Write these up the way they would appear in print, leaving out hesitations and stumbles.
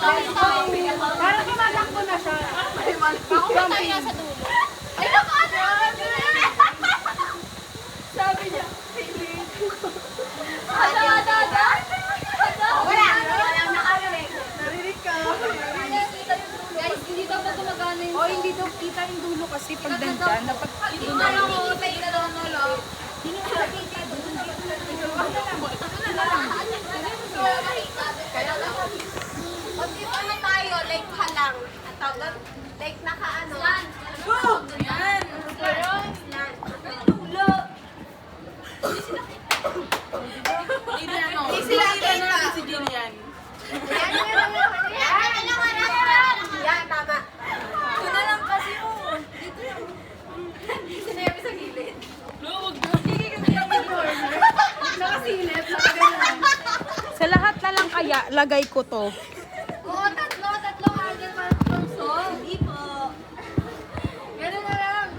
Parang kumatakbo na siya. Ako ba tayo nasa dulo? Ay, naku, ano? Sabi niya, feeling. Ada. Wala nakarinig. Narinig ka. Guys, hindi daw pa gumagana yung... O, hindi daw kita yung dulo kasi pag nandyan, dapat Hindi na lang ako, tayo na lang ulo. Dito na tayo, like ka lang. Ang tawag, like naka-ano. Yan! Hindi sila kita. Si Jillian. Yan, tama. Ito na lang kasi oh. Sinabi sa gilid. Nakasilip, nakagano'n. Sa lahat na lang kaya, lagay ko to. Oo, tatlo agad para tatlong song. Hindi po. Ganun na lang.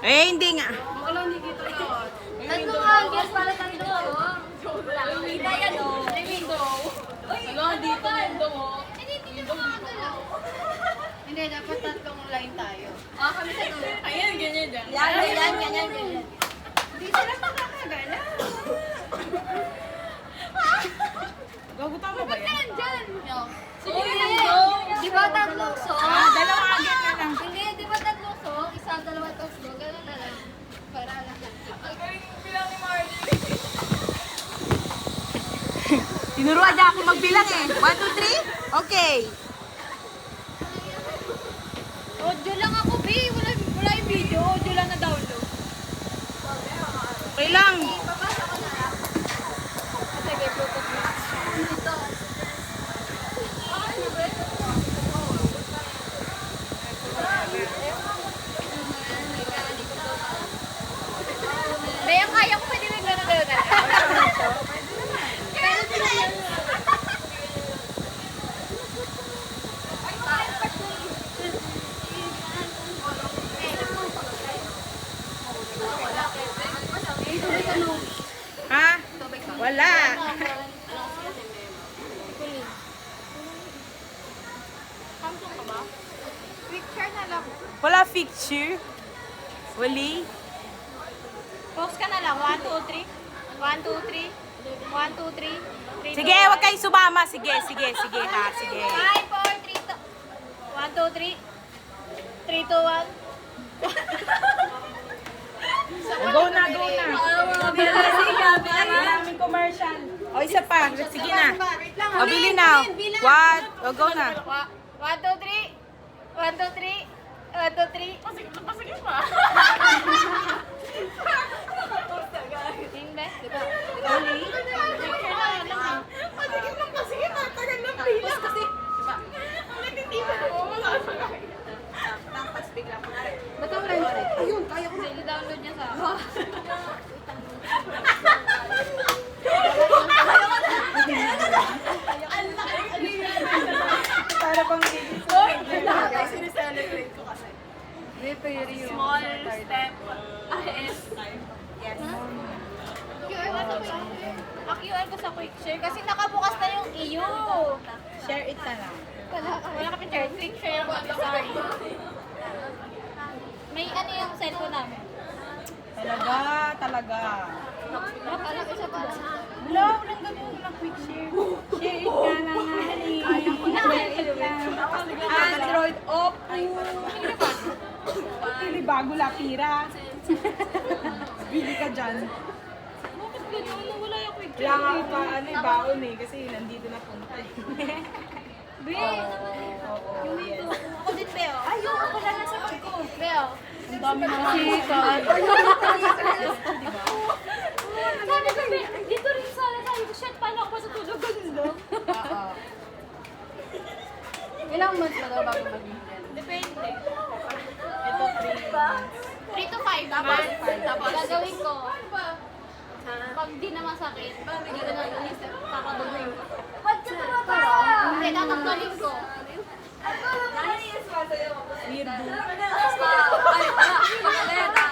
Eh, hindi nga. Baka lang hindi kita lahat. Tatlong agad para tatlong song. Kita yan o. Wala, dito window mo. Hindi nyo makakalaw. Hindi, dapat tatlong line tayo. Kami sa dulo. Ayan, ganyan dyan. Ganyan. Hindi sila makakagala. Gago tama ba yan? Nandyan. Sige, Di ba tatlong song? Dalawa agad na lang. Hindi, di ba tatlong song? Isa, dalawa, tatlo. Ganun na lang. Para lang. Tinuruan niya ako magbilang eh. 1, 2, 3? Okay. Audio lang ako, B. Wala yung video. Audio lang na download. Okay lang. Papasa ko na lang. Sige, Bluetooth na. Ito. Kaya kaya ko pwede rin gano'n na lang. Ha? Wala. Picture na lang. Wala picture. Wali. Post ka na lang. 1, 2, 3. 1, 2, 3. 1, 2, 3. Sige, wag kayong sumama. Sige ha. Sige. 5, 4, 3, 1, 2, 3. 3, 2, 1. Go na. Maraming commercial. O, isa pa. Sige na. O, bili na. What? O, go na. 1, 2, 3. 1, 2, 3. 1, 2, 3. Pasagin pa. Tingbe. Diba? Pasagin na. Tagal ng pila. Kasi, diba? Nagtitiba mo. Wala sa kain. Tapos bigla mo na rin. Ba't ang rin? Ayun, kaya ko na. I-download niya sa ako. Para pang Guys, sineselebrate ko kasi. Small step ahead. Yes. QR ko sa quick share. QR ko sa quick share kasi nakabukas na yung iyo. Share it na lang. Wala ka picture. Quick share ako. Sorry. May ano yung cellphone namin. Talaga. Akala ko siya para. Wala, walang ganun na quick share. Share it ka na nga. Share it lang. Android, Oppo. Pili bago lapira. Bili ka dyan. Bakit ganun? Wala yung quick share. Kaya nga pa, baon eh. Kasi nandito na punta eh. Be, yung dito. Ako din, Beo. Ayun, ako pala nasa bag ko. Beo. Ang dami na sikat. Sabi ko, Be, dito rin sana. Sabi ko, shit, paano ako matutulog? Ganun lang. Ilang months ba daw bago mag-inggan? Depende. Ito, 3 months. 3 to 5 Tapos, gagawin ko. Pag di na masakit, hindi ko na inisip, papaduhin ko. Ba't ka tumatawa? Hindi, tatanggalin ko. Weirdo. Ay, wala.